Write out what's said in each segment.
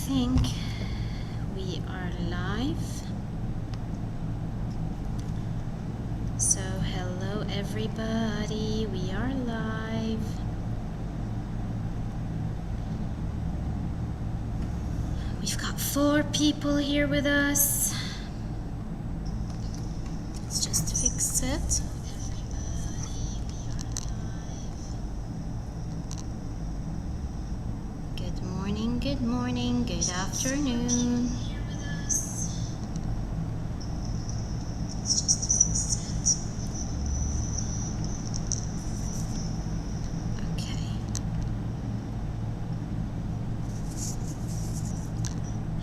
think we are live. So hello everybody, we are live. We've got 4 people here with us. Let's just fix it. Good morning, good afternoon. Okay.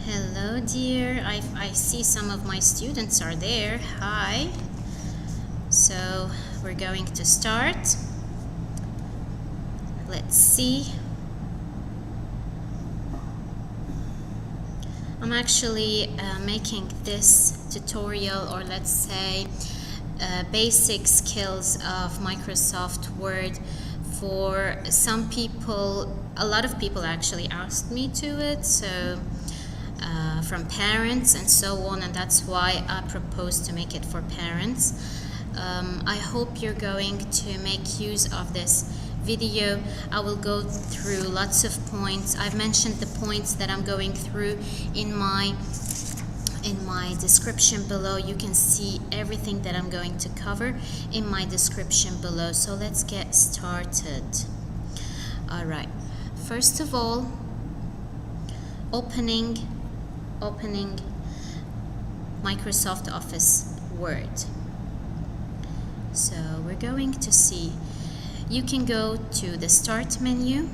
Hello, dear. I see some of my students are there. Hi. So we're going to start. Let's see. I'm actually making this tutorial, or let's say basic skills of Microsoft Word for some people. A lot of people actually asked me to it, so from parents and so on, and that's why I proposed to make it for parents. I hope you're going to make use of this video. I will go through lots of points. I've mentioned the points that I'm going through in my description below. You can see everything that I'm going to cover in my description below. So let's get started. All right, first of all, opening Microsoft Office Word. So we're going to see, you can go to the start menu.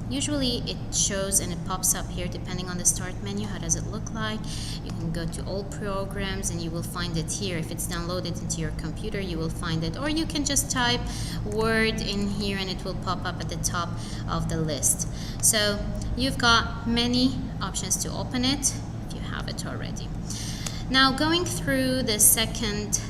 Usually it shows and it pops up here depending on the start menu. How does it look like? You can go to all programs and you will find it here. If it's downloaded into your computer, you will find it, or you can just type Word in here and it will pop up at the top of the list. So you've got many options to open it if you have it already. Now going through the second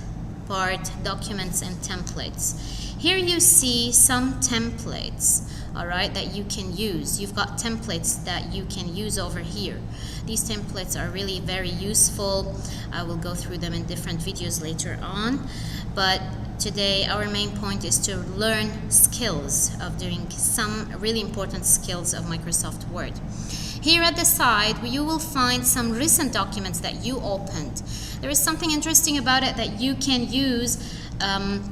part, documents and templates. Here you see some templates, all right, that you can use. You've got templates that you can use over here. These templates are really very useful. I will go through them in different videos later on, but today our main point is to learn skills of doing some really important skills of Microsoft Word. Here at the side, you will find some recent documents that you opened. There is something interesting about it that you can use.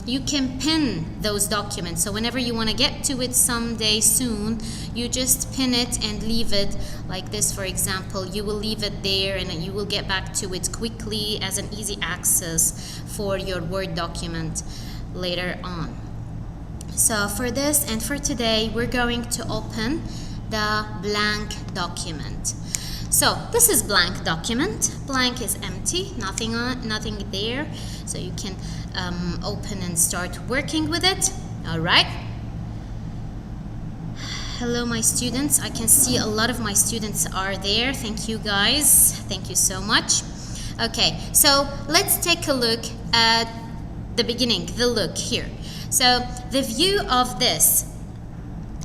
You can pin those documents, so whenever you want to get to it someday soon, you just pin it and leave it like this. For example, you will leave it there and you will get back to it quickly as an easy access for your Word document later on. So for this and for today, we're going to open the blank document. So this is blank document. Blank is empty, nothing there. So you can open and start working with it. All right. Hello, my students. I can see a lot of my students are there. Thank you, guys. Thank you so much. Okay, so let's take a look at the beginning, the look here. So the view of this,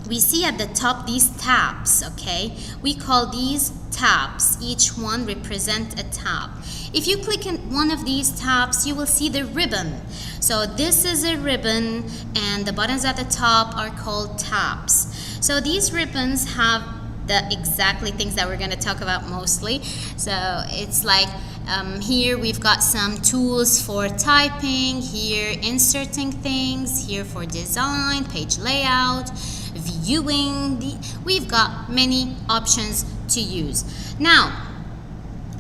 we see at the top these tabs, okay? We call these tabs. Each one represents a tab. If you click on one of these tabs, you will see the ribbon. So this is a ribbon and the buttons at the top are called tabs. So these ribbons have the exactly things that we're going to talk about mostly. So it's like here we've got some tools for typing, here inserting things, here for design, page layout, viewing. We've got many options to use. Now,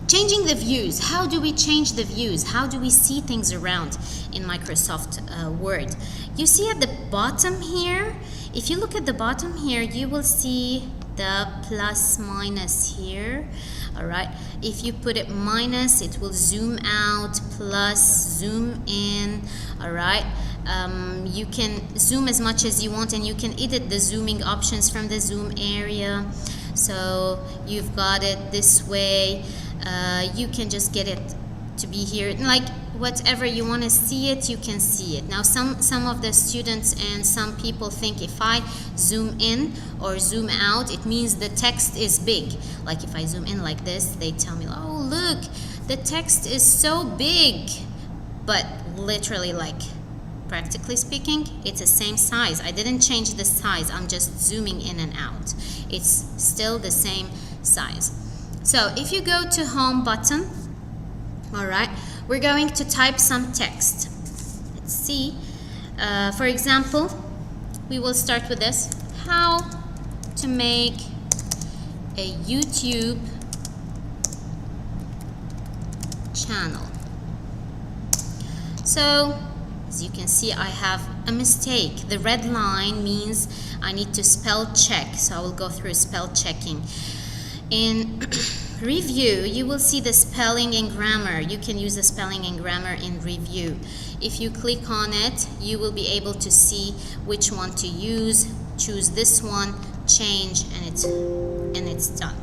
changing the views. How do we change the views? How do we see things around in Microsoft Word? You see at the bottom here, if you look at the bottom here, you will see the plus minus here. All right, if you put it minus, it will zoom out, plus zoom in. All right, you can zoom as much as you want and you can edit the zooming options from the zoom area. So you've got it this way. You can just get it to be here. Like whatever you want to see it, you can see it. Now some of the students and some people think if I zoom in or zoom out, it means the text is big. Like if I zoom in like this, they tell me, oh look, the text is so big. But literally, like practically speaking, it's the same size. I didn't change the size, I'm just zooming in and out. It's still the same size. So if you go to home button, all right, we're going to type some text. Let's see. For example, we will start with this. How to make a YouTube channel. So, as you can see, I have a mistake. The red line means I need to spell check. So I will go through spell checking. In review, you will see the spelling and grammar. You can use the spelling and grammar in review. If you click on it, you will be able to see which one to use. Choose this one, change, and it's done.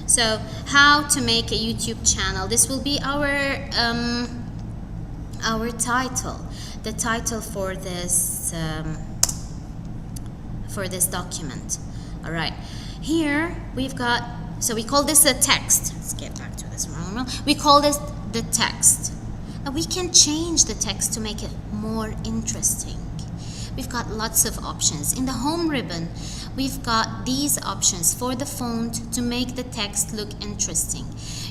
So how to make a YouTube channel. This will be our title, the title for this document. All right, here we've got, so we call this a text. Let's get back to this one. We call this the text. Now we can change the text to make it more interesting. We've got lots of options. In the home ribbon, we've got these options for the font to make the text look interesting.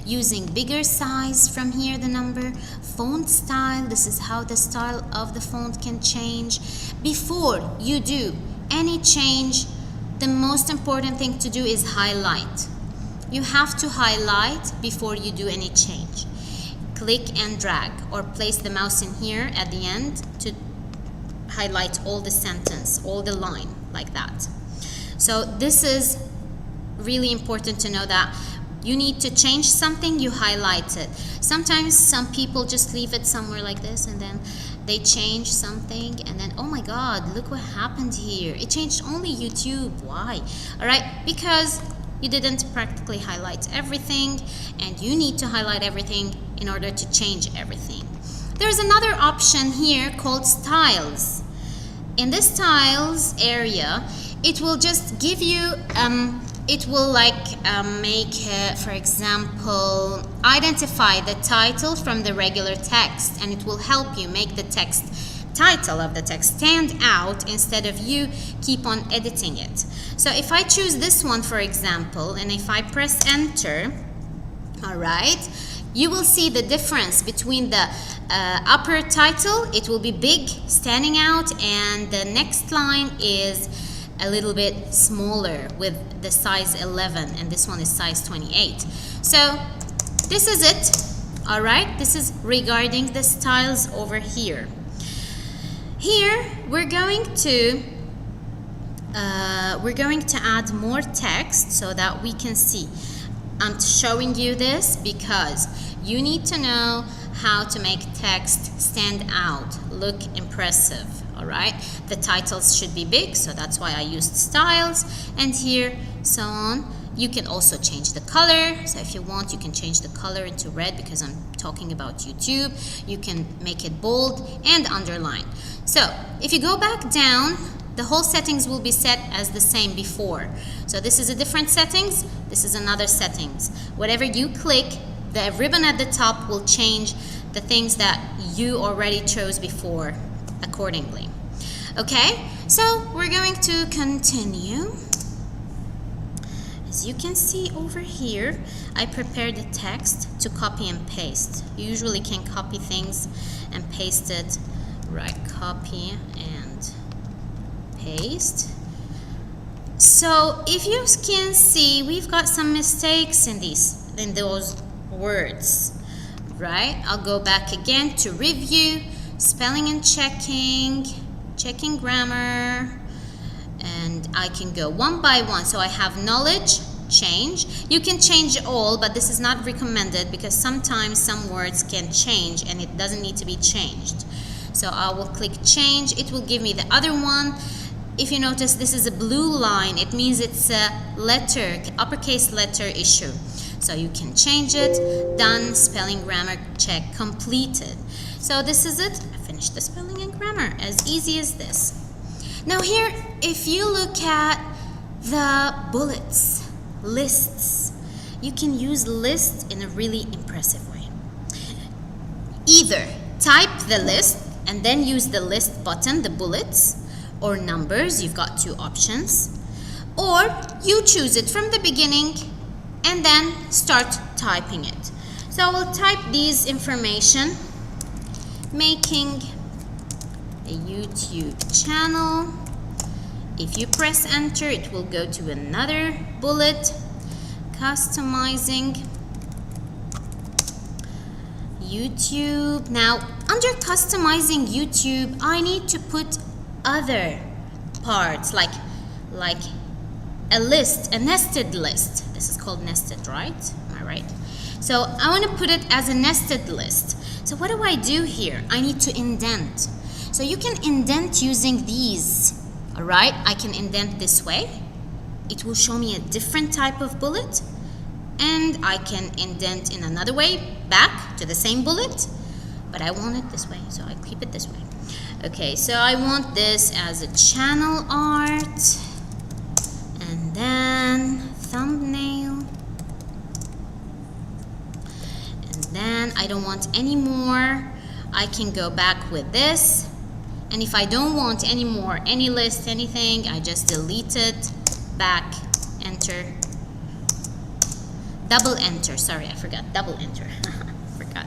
Using bigger size from here, the number, font style, this is how the style of the font can change. Before you do any change, the most important thing to do is highlight. You have to highlight before you do any change. Click and drag or place the mouse in here at the end to highlight all the sentence, all the line, like that. So this is really important to know that you need to change something, you highlight it. Sometimes some people just leave it somewhere like this and then they change something and then, oh my God, look what happened here. It changed only YouTube. Why? All right, because you didn't practically highlight everything, and you need to highlight everything in order to change everything. There's another option here called styles. In the styles area, it will just give you, it will make, for example, identify the title from the regular text, and it will help you make the title of the text stand out instead of you keep on editing it. So if I choose this one, for example, and if I press enter, all right, you will see the difference between the upper title. It will be big, standing out, and the next line is a little bit smaller with the size 11, and this one is size 28. So this is it. All right, this is regarding the styles over here. Here we're going to add more text so that we can see. I'm showing you this because you need to know how to make text stand out, look impressive. All right, the titles should be big, so that's why I used styles, and here so on. You can also change the color. So if you want, you can change the color into red because I'm talking about YouTube. You can make it bold and underline. So if you go back down, the whole settings will be set as the same before. So this is a different settings, this is another settings. Whatever you click, the ribbon at the top will change the things that you already chose before accordingly. Okay, so we're going to continue. As you can see over here, I prepared the text to copy and paste. You usually can copy things and paste it. Right, copy and paste. So if you can see, we've got some mistakes in those words, right? I'll go back again to review, spelling and checking grammar, and I can go one by one. So I have knowledge, change. You can change all, but this is not recommended because sometimes some words can change and it doesn't need to be changed. So I will click change. It will give me the other one. If you notice, this is a blue line. It means it's a letter, uppercase letter issue. So you can change it. Done. Spelling grammar check completed. So this is it. I finished the spelling and grammar. As easy as this. Now here, if you look at the bullets, lists, you can use lists in a really impressive way. Either type the list and then use the list button, the bullets, or numbers. You've got two options. Or you choose it from the beginning and then start typing it. So I will type these information. Making a YouTube channel. If you press enter, it will go to another bullet. Customizing YouTube. Now, under customizing YouTube, I need to put other parts like a list, a nested list. This is called nested, right? Am I right? So I want to put it as a nested list. So what do I do here? I need to indent. So you can indent using these. All right, I can indent this way. It will show me a different type of bullet. And I can indent in another way, back to the same bullet. But I want it this way, so I keep it this way. Okay, so I want this as a channel art. And then thumbnail. And then I don't want any more. I can go back with this. And if I don't want any more, any list, anything, I just delete it, back, enter, double enter, sorry, I forgot, double enter, forgot.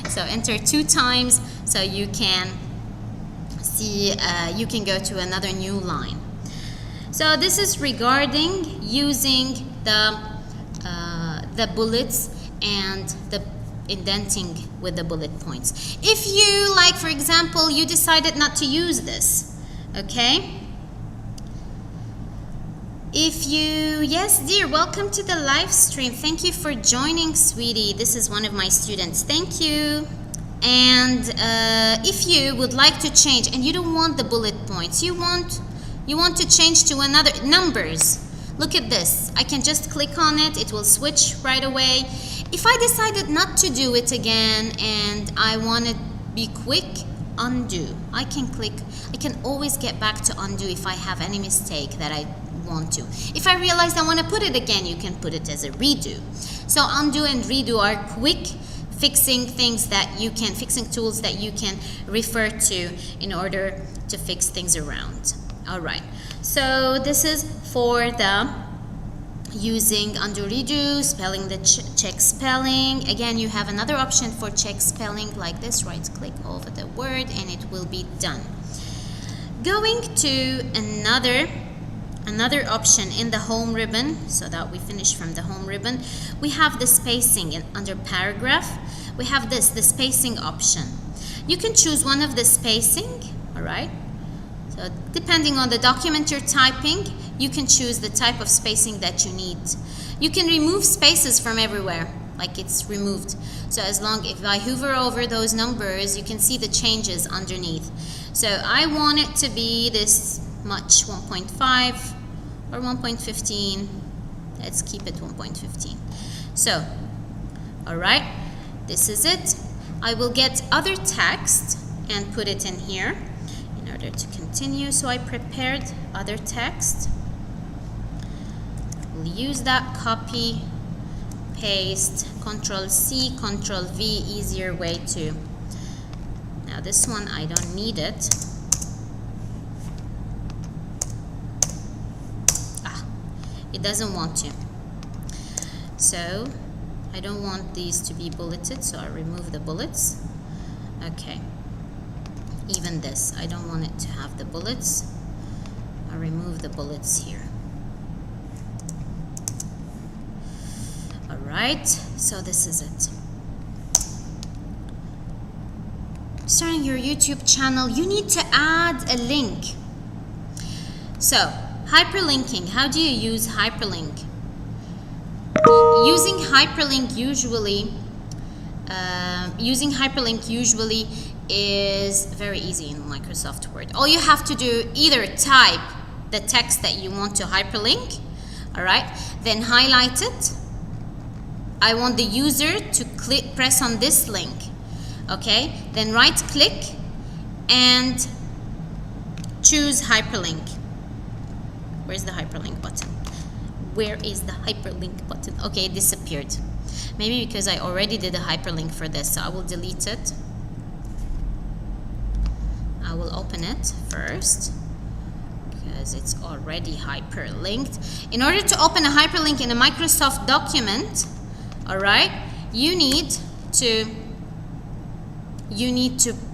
So enter 2 times so you can see, you can go to another new line. So this is regarding using the bullets and the indenting with the bullet points. If you, like for example, you decided not to use this, okay? If you, yes dear, welcome to the live stream. Thank you for joining, sweetie. This is one of my students. Thank you. And if you would like to change and you don't want the bullet points, you want to change to another numbers. Look at this. I can just click on it. It will switch right away. If I decided not to do it again and I want to be quick, undo. I can always get back to undo if I have any mistake that I want to. If I realize I want to put it again, you can put it as a redo. So undo and redo are quick fixing things that you can, fixing tools that you can refer to in order to fix things around. All right. So this is for the using undo redo, spelling the check spelling. Again, you have another option for check spelling like this. Right click over the word and it will be done. Going to another option in the home ribbon, so that we finish from the home ribbon, we have the spacing under paragraph. We have the spacing option. You can choose one of the spacing, all right? So depending on the document you're typing, you can choose the type of spacing that you need. You can remove spaces from everywhere, like it's removed. So if I hover over those numbers, you can see the changes underneath. So I want it to be this much, 1.5 or 1.15. Let's keep it 1.15. So, all right, this is it. I will get other text and put it in here in order to continue. So I prepared other text. We'll use that, copy, paste, Control C, Control V, easier way to. Now this one, I don't need it. It doesn't want to. So I don't want these to be bulleted, so I remove the bullets. Okay. Even this, I don't want it to have the bullets. I remove the bullets here. Alright, so this is it. Starting your YouTube channel, you need to add a link. So, hyperlinking, how do you use hyperlink? Using hyperlink usually is very easy in Microsoft Word. All you have to do, either type the text that you want to hyperlink, all right, then highlight it, I want the user to press on this link. Okay, then right click and choose hyperlink. Where's the hyperlink button? Where is the hyperlink button? Okay, it disappeared. Maybe because I already did a hyperlink for this, so I will delete it. I will open it first because it's already hyperlinked. In order to open a hyperlink in a Microsoft document, all right, you need to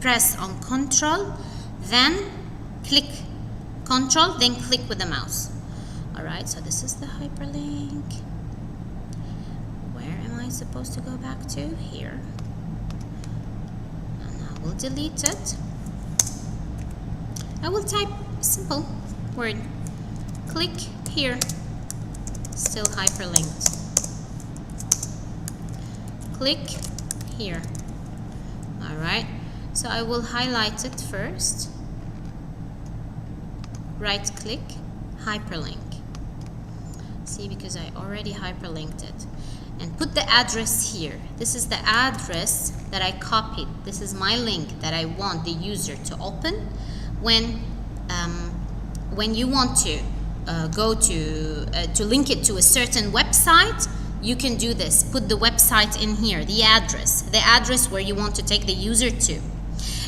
press on Control, then click. Control, then click with the mouse. All right, so this is the hyperlink. Where am I supposed to go back to? Here. And I will delete it. I will type a simple word. Click here. Still hyperlinked. Click here. All right, so I will highlight it first. Right click, hyperlink. See, because I already hyperlinked it. And put the address here. This is the address that I copied. This is my link that I want the user to open when you want to go to link it to a certain website. You can do this. Put the website in here, the address where you want to take the user to.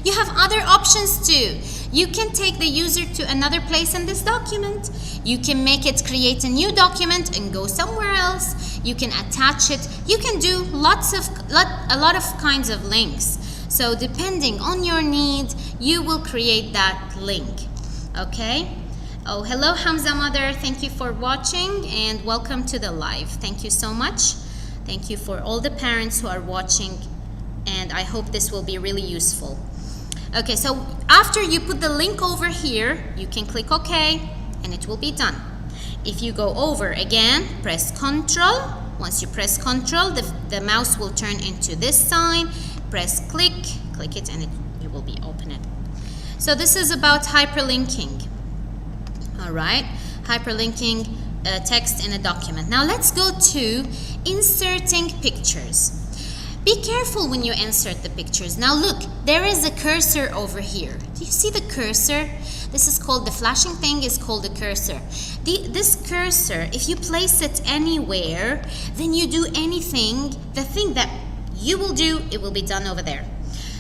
You have other options too. You can take the user to another place in this document. You can make it create a new document and go somewhere else. You can attach it. You can do a lot of kinds of links. So depending on your need, you will create that link. Okay? Oh, hello Hamza mother. Thank you for watching and welcome to the live. Thank you so much. Thank you for all the parents who are watching, and I hope this will be really useful. Okay, so after you put the link over here, you can click OK and it will be done. If you go over again, press Control. Once you press Control, the mouse will turn into this sign. Press click it, and you will be open it. So this is about hyperlinking. All right, hyperlinking text in a document. Now let's go to inserting pictures. Be careful when you insert the pictures. Now look, there is a cursor over here. Do you see the cursor? This is called, the flashing thing is called the cursor. This cursor, if you place it anywhere, then you do anything, the thing that you will do, it will be done over there.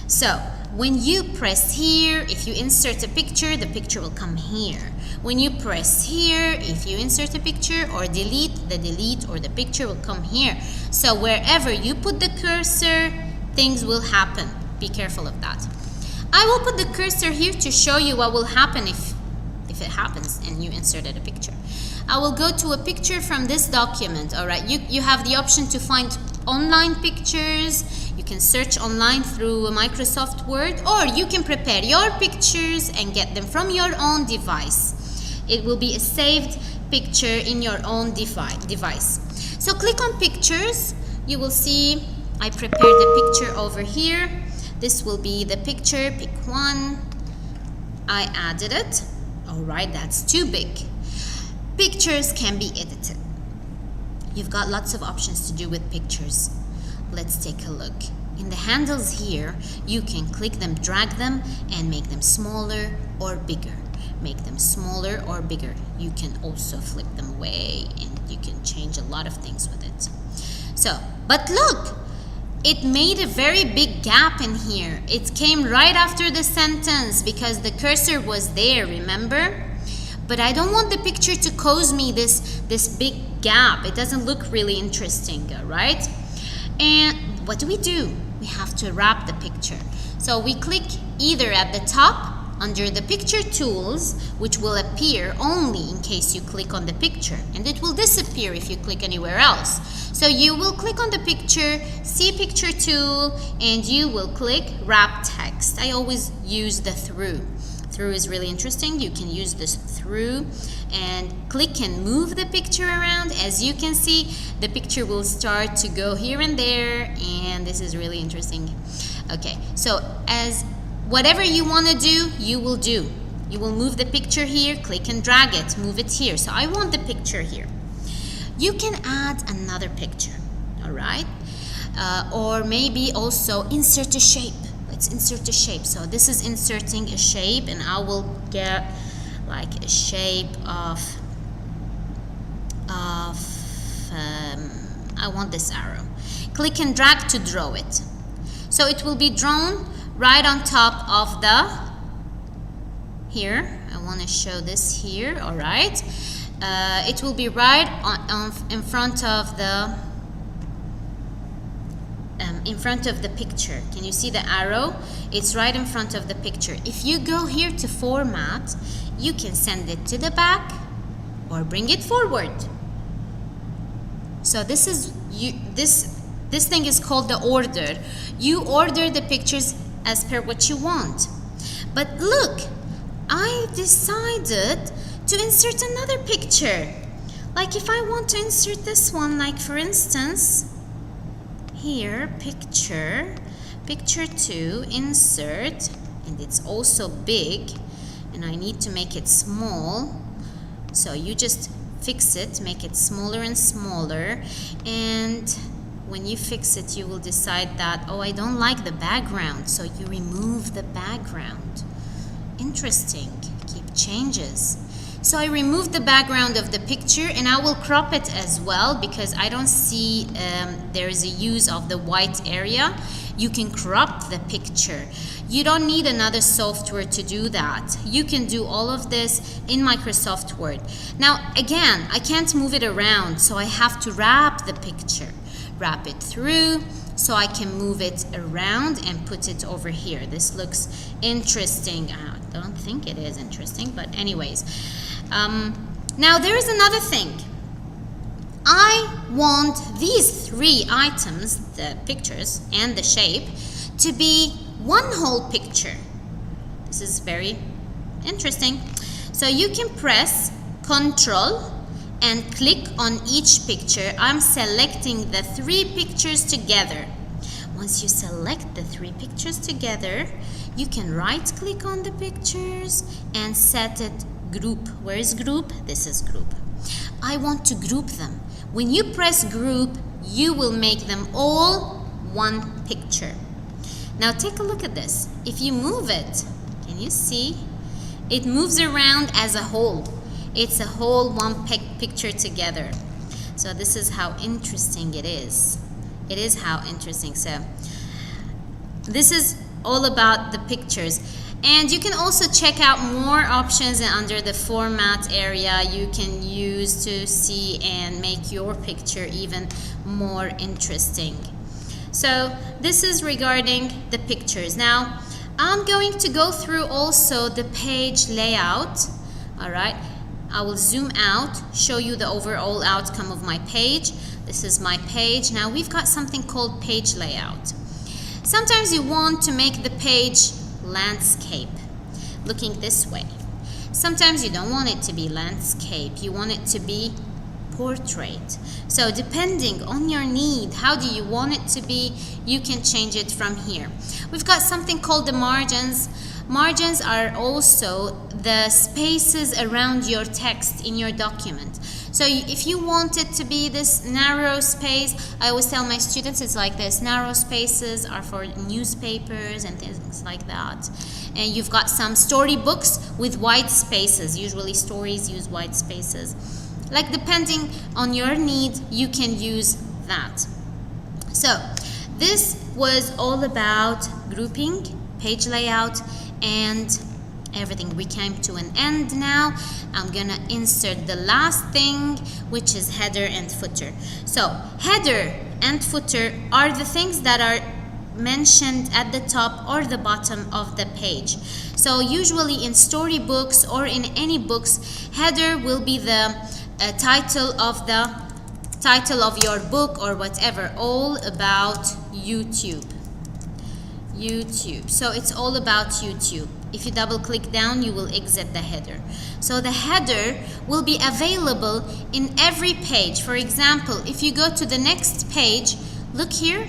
So when you press here, if you insert a picture, the picture will come here. When you press here, if you insert a picture or delete, the delete or the picture will come here. So wherever you put the cursor, things will happen. Be careful of that. I will put the cursor here to show you what will happen if it happens and you inserted a picture. I will go to a picture from this document. All right, you have the option to find online pictures. You can search online through Microsoft Word, or you can prepare your pictures and get them from your own device. It will be a saved picture in your own device. So click on pictures. You will see I prepared the picture over here. This will be the picture. Pick one. I added it. All right, that's too big. Pictures can be edited. You've got lots of options to do with pictures. Let's take a look. In the handles here, you can click them, drag them, and make them smaller or bigger. Make them smaller or bigger. You can also flip them away, and you can change a lot of things with it. So, but look, it made a very big gap in here. It came right after the sentence because the cursor was there, remember? But I don't want the picture to cause me this big gap. It doesn't look really interesting, right? And what do? We have to wrap the picture. So we click either at the top under the picture tools, which will appear only in case you click on the picture, and it will disappear if you click anywhere else. So you will click on the picture, see picture tool, and you will click wrap text. I always use the through. Through is really interesting. You can use this through and click and move the picture around. As you can see, the picture will start to go here and there, and this is really interesting. Okay, so as whatever you want to do, you will do. You will move the picture here, click and drag it, move it here. So I want the picture here. You can add another picture. All right? Or maybe also insert a shape. Let's insert a shape. So this is inserting a shape, and I will get like a shape of I want this arrow. Click and drag to draw it. So it will be drawn right on top of the, here, I want to show this here, all right. It will be right in front of the picture. Can you see the arrow? It's right in front of the picture. If you go here to format, you can send it to the back or bring it forward. So this is this thing is called the order. You order the pictures as per what you want. But look, I decided to insert another picture. Like if I want to insert this one, like for instance, here, picture 2, insert, and it's also big, and I need to make it small. So you just fix it, make it smaller and smaller, and when you fix it, you will decide that, oh, I don't like the background, so you remove the background. Interesting. Keep changes. So I removed the background of the picture, and I will crop it as well because I don't see there is a use of the white area. You can crop the picture. You don't need another software to do that. You can do all of this in Microsoft Word. Now, again, I can't move it around, so I have to wrap the picture. Wrap it through so I can move it around and put it over here. This looks interesting. I don't think it is interesting, but anyways. Now there is another thing. I want these 3 items, the pictures and the shape, to be one whole picture. This is very interesting. So you can press Ctrl and click on each picture. I'm selecting the 3 pictures together. Once you select the 3 pictures together, you can right click on the pictures and set it group. Where is group? This is group. I want to group them. When you press group, you will make them all one picture. Now take a look at this. If you move it, can you see? It moves around as a whole. It's a whole one picture together. So this is how interesting it is. It is how interesting. So this is all about the pictures. And you can also check out more options under the format area you can use to see and make your picture even more interesting. So this is regarding the pictures. Now I'm going to go through also the page layout. All right, I will zoom out, show you the overall outcome of my page. This is my page. Now we've got something called page layout. Sometimes you want to make the page landscape, looking this way. Sometimes you don't want it to be landscape, you want it to be portrait. So depending on your need, how do you want it to be, you can change it from here. We've got something called the margins. Margins are also the spaces around your text in your document. So if you want it to be this narrow space, I always tell my students it's like this. Narrow spaces are for newspapers and things like that. And you've got some storybooks with wide spaces. Usually stories use wide spaces. Like depending on your need, you can use that. So this was all about grouping, page layout, and everything. We came to an end now. I'm gonna insert the last thing, which is header and footer. So header and footer are the things that are mentioned at the top or the bottom of the page. So usually in storybooks or in any books, header will be the title of your book or whatever, all about YouTube. So it's all about YouTube. If you double click down, you will exit the header. So the header will be available in every page. For example, if you go to the next page, look here,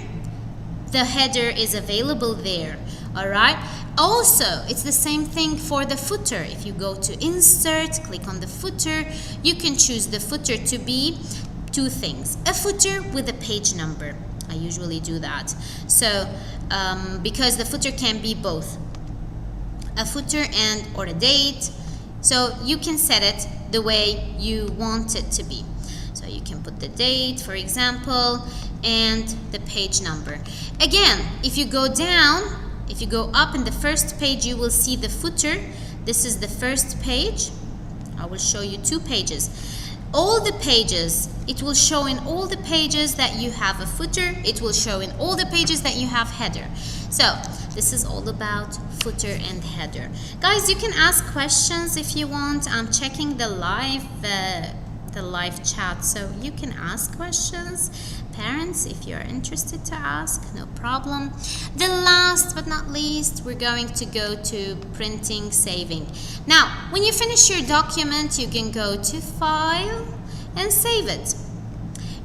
the header is available there. All right. Also, it's the same thing for the footer. If you go to insert, click on the footer, you can choose the footer to be two things: a footer with a page number. I usually do that. So because the footer can be both a footer and or a date, so you can set it the way you want it to be. So you can put the date, for example, and the page number. Again, if you go down, if you go up in the first page, you will see the footer. This is the first page. I will show you two pages. All the pages, it will show in all the pages that you have a footer. It will show in all the pages that you have header. So this is all about footer and header. Guys, you can ask questions if you want. I'm checking the live chat, so you can ask questions. Parents, if you are interested to ask, no problem. The last but not least, we're going to go to printing, saving. Now, when you finish your document, you can go to File and Save it.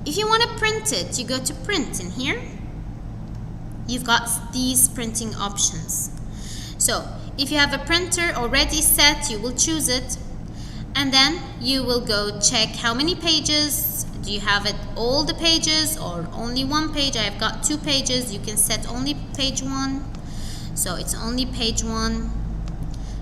If you want to print it, you go to Print in here. You've got these printing options. So, if you have a printer already set, you will choose it. And then you will go check how many pages. Do you have it all the pages or only one page? I've got two pages. You can set only page 1. So it's only page 1.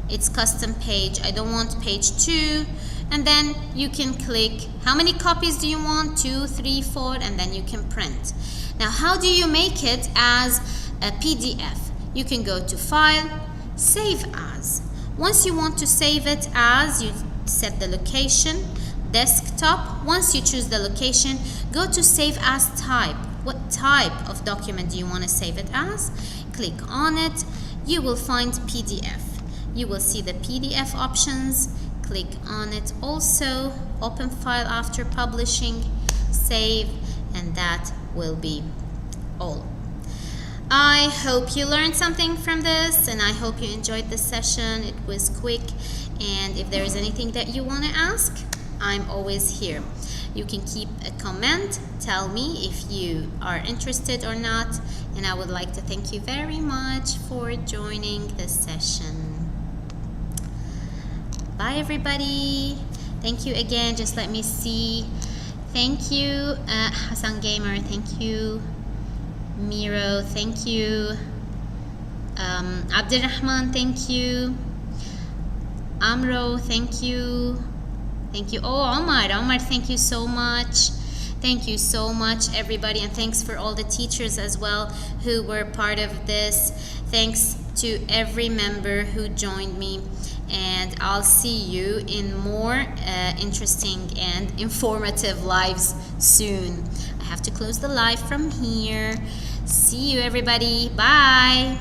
It's custom page. I don't want page 2. And then you can click how many copies do you want? 2, 3, 4, and then you can print. Now, how do you make it as a PDF? You can go to File, Save As. Once you want to save it as, you set the location, desktop. Once you choose the location, go to Save As Type. What type of document do you want to save it as? Click on it. You will find PDF. You will see the PDF options. Click on it also. Open file after publishing. Save, and that will be all. I hope you learned something from this, and I hope you enjoyed this session. It was quick, and if there is anything that you want to ask, I'm always here. You can keep a comment, tell me if you are interested or not, and I would like to thank you very much for joining this session. Bye everybody. Thank you again. Just let me see. Thank you, Hassan Gamer. Thank you, Miro. Thank you, Abdurrahman. Thank you, Amro. Thank you. Thank you. Oh, Omar, thank you so much. Thank you so much, everybody, and thanks for all the teachers as well who were part of this. Thanks to every member who joined me, and I'll see you in more interesting and informative lives soon. I have to close the live from here. See you, everybody. Bye.